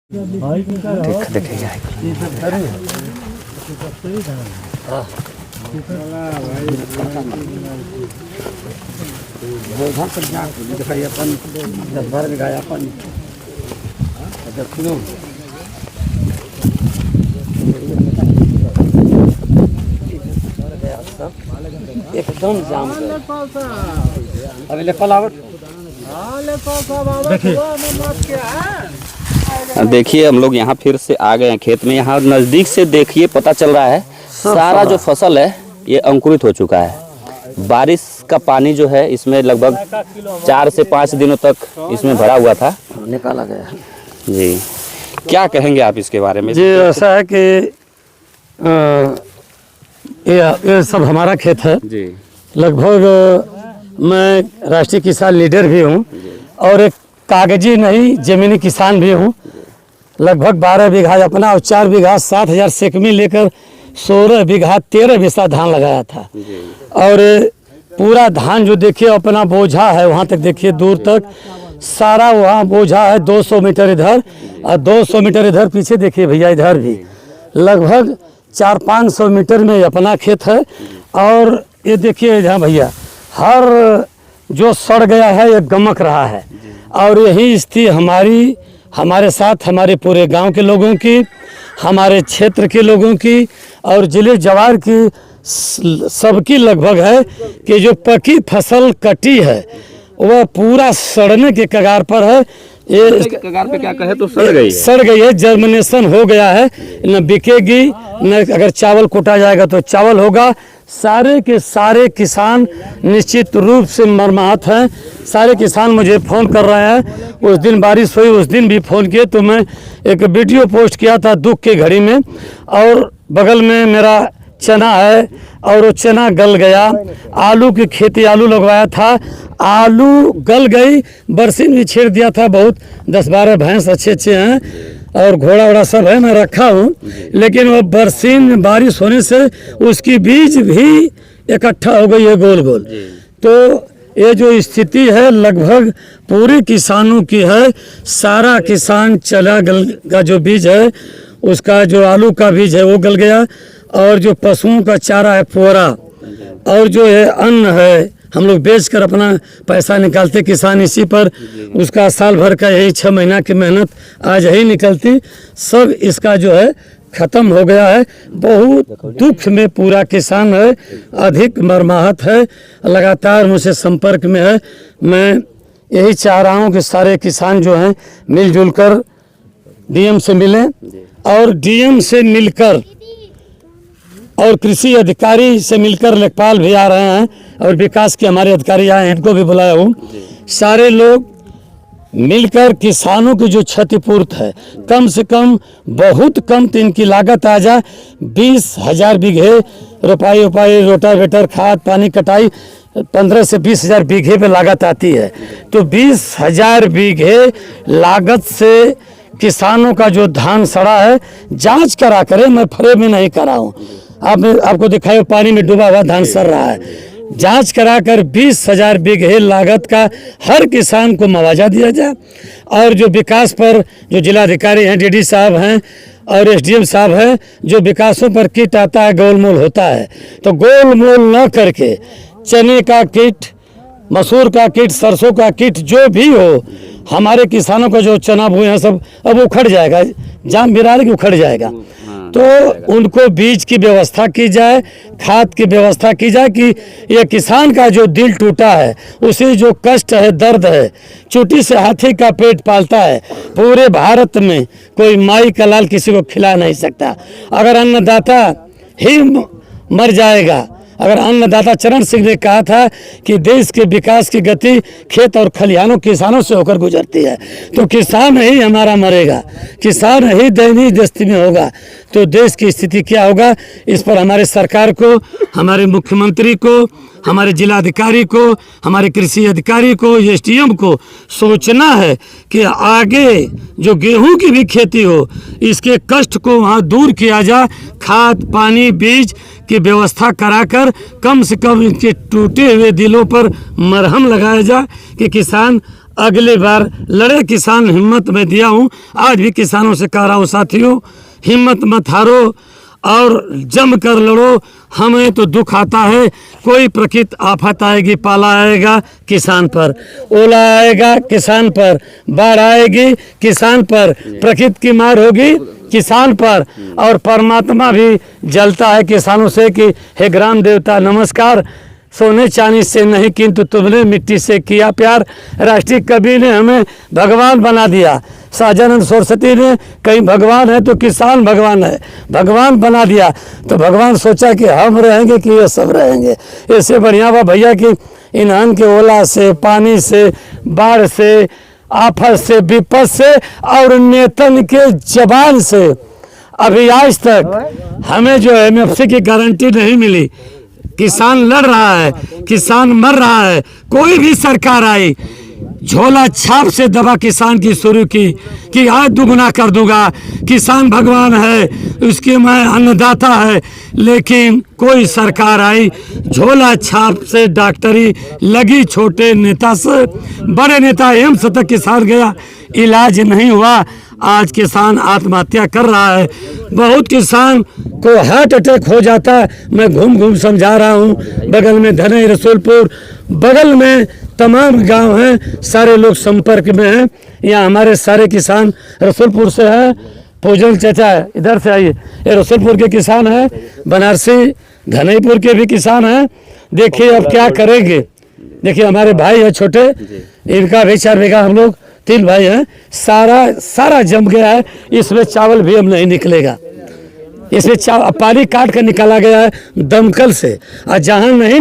देखिए एकदम जाम अभी लेपलावट देखिए हम लोग यहाँ फिर से आ गए हैं खेत में। यहाँ नज़दीक से देखिए पता चल रहा है सारा जो फसल है ये अंकुरित हो चुका है। बारिश का पानी जो है इसमें लगभग 4 से 5 दिनों तक इसमें भरा हुआ था, निकाला गया जी। क्या कहेंगे आप इसके बारे में? जी ऐसा है कि ये सब हमारा खेत है जी। लगभग मैं राष्ट्रीय किसान लीडर भी हूँ और एक कागजी नहीं ज़मीनी किसान भी हूँ। लगभग 12 बीघा अपना और 4 बीघा 7,000 सेकमी लेकर 16 बीघा 13 बीसा धान लगाया था। और पूरा धान जो देखिए अपना बोझा है वहाँ तक देखिए दूर तक सारा वहाँ बोझा है। 200 मीटर इधर और 200 मीटर इधर पीछे देखिए भैया इधर भी लगभग 400-500 मीटर में अपना खेत है। और ये देखिए जहाँ भैया हर जो सड़ गया है ये गमक रहा है। और यही स्थिति हमारे साथ हमारे पूरे गांव के लोगों की, हमारे क्षेत्र के लोगों की और जिले जवार की सबकी लगभग है कि जो पकी फसल कटी है वह पूरा सड़ने के कगार पर है। ये कगार पे क्या कहे तो सड़ गई है, जर्मिनेशन हो गया है, न बिकेगी न अगर चावल कूटा जाएगा तो चावल होगा। सारे के सारे किसान निश्चित रूप से मर्माहत हैं। सारे किसान मुझे फ़ोन कर रहे हैं। उस दिन बारिश हुई उस दिन भी फ़ोन किए तो मैं एक वीडियो पोस्ट किया था दुख की घड़ी में। और बगल में मेरा चना है और वो चना गल गया। आलू की खेती आलू लगवाया था, आलू गल गई। बरसीन भी छेड़ दिया था, बहुत 10-12 भैंस अच्छे हैं और घोड़ा वोड़ा सब है, मैं रखा हूँ। लेकिन वो बरसीन बारिश होने से उसकी बीज भी इकट्ठा हो गई है गोल गोल। तो ये जो स्थिति है लगभग पूरे किसानों की है। सारा किसान चला गल का जो बीज है उसका जो आलू का बीज है वो गल गया। और जो पशुओं का चारा है पोरा और जो है अन्न है हम लोग बेचकर अपना पैसा निकालते किसान इसी पर उसका साल भर का यही 6 महीना की मेहनत आज यही निकलती सब इसका जो है ख़त्म हो गया है। बहुत दुख में पूरा किसान है, अधिक मर्माहत है, लगातार मुझसे संपर्क में है। मैं यही चाह रहा हूँ कि सारे किसान जो हैं मिलजुल कर डीएम से मिलें और डीएम से मिलकर और कृषि अधिकारी से मिलकर लेखपाल भी आ रहे हैं और विकास के हमारे अधिकारी आए हैं, इनको भी बुलाया हूँ। सारे लोग मिलकर किसानों की जो क्षतिपूर्ति है कम से कम बहुत कम तो इनकी लागत आ जाए। 20,000 बीघे रोपाई उपाई रोटावेटर खाद पानी कटाई 15 से 20,000 बीघे पे लागत आती है। तो 20,000 बीघे लागत से किसानों का जो धान सड़ा है जांच करा करे, मैं फरे में नहीं करा हूँ। आपको दिखाई पानी में डूबा हुआ धान सड़ रहा है। जांच कराकर 20,000 बीघे लागत का हर किसान को मुआवजा दिया जाए। और जो विकास पर जो जिलाधिकारी हैं डीडी साहब हैं और एसडीएम साहब हैं, जो विकासों पर किट आता है गोलमोल होता है तो गोलमोल न करके चने का किट, मसूर का किट, सरसों का किट जो भी हो, हमारे किसानों का जो चना बोए हैं सब अब उखड़ जाएगा, जाम बिरार के उखड़ जाएगा। तो उनको बीज की व्यवस्था की जाए, खाद की व्यवस्था की जाए कि ये किसान का जो दिल टूटा है, उसे जो कष्ट है, दर्द है, चोटी से हाथी का पेट पालता है। पूरे भारत में कोई माई का लाल किसी को खिला नहीं सकता। अगर अन्नदाता ही मर जाएगा, अगर अन्नदाता चरण सिंह ने कहा था कि देश के विकास की गति खेत और खलिहानों किसानों से होकर गुजरती है, तो किसान ही हमारा मरेगा, किसान ही दयनीय दस्ती में होगा तो देश की स्थिति क्या होगा। इस पर हमारे सरकार को, हमारे मुख्यमंत्री को, हमारे जिलाधिकारी को, हमारे कृषि अधिकारी को, एसडीएम को सोचना है कि आगे जो गेहूं की भी खेती हो इसके कष्ट को वहाँ दूर किया जाए। खाद पानी बीज की व्यवस्था कराकर कम से कम इनके टूटे हुए दिलों पर मरहम लगाया जाए कि किसान अगली बार लड़े किसान, हिम्मत मैं दिया हूँ। आज भी किसानों से कह रहा हूँ साथियों, हिम्मत मत हारो और जम कर लड़ो। हमें तो दुख आता है, कोई प्रकृत आफत आएगी, पाला आएगा किसान पर, ओला आएगा किसान पर, बाढ़ आएगी किसान पर, प्रकृति की मार होगी किसान पर, और परमात्मा भी जलता है किसानों से कि हे ग्राम देवता नमस्कार, सोने चांदी से नहीं किंतु तुमने मिट्टी से किया प्यार। राष्ट्रीय कवि ने हमें भगवान बना दिया, सहजानंद सरस्वती ने कहीं भगवान है तो किसान भगवान है, भगवान बना दिया। तो भगवान सोचा कि हम रहेंगे कि ये सब रहेंगे। इससे बढ़िया बा भैया कि इन्हान के ओला से, पानी से, बाढ़ से, आफत से, विपद से और नेतन के जबान से अभी आज तक हमें जो MFC की गारंटी नहीं मिली। किसान लड़ रहा है, किसान मर रहा है, कोई भी सरकार आई झोला छाप से दबा किसान की शुरू की कि आज दुगना कर दूंगा, किसान भगवान है, उसके मैं अन्नदाता है। लेकिन कोई सरकार आई झोला छाप से डॉक्टरी लगी, छोटे नेता से बड़े नेता एम्स तक किसान गया, इलाज नहीं हुआ। आज किसान आत्महत्या कर रहा है, बहुत किसान को हार्ट अटैक हो जाता है। मैं घूम घूम समझा रहा हूँ, बगल में धनई, रसूलपुर, बगल में तमाम गांव हैं, सारे लोग संपर्क में हैं। यहाँ हमारे सारे किसान रसूलपुर से हैं। पूजन चाचा इधर से आइए, ये रसूलपुर के किसान हैं, बनारसी धनईपुर के भी किसान हैं। देखिए अब क्या करेंगे। देखिए हमारे भाई है छोटे, इनका भी 4 बीघा, हम लोग 3 भाई हैं, सारा जम गया है। इसमें चावल भी अब नहीं निकलेगा, इसमें पानी काट कर निकाला गया है दमकल से, और जहाँ नहीं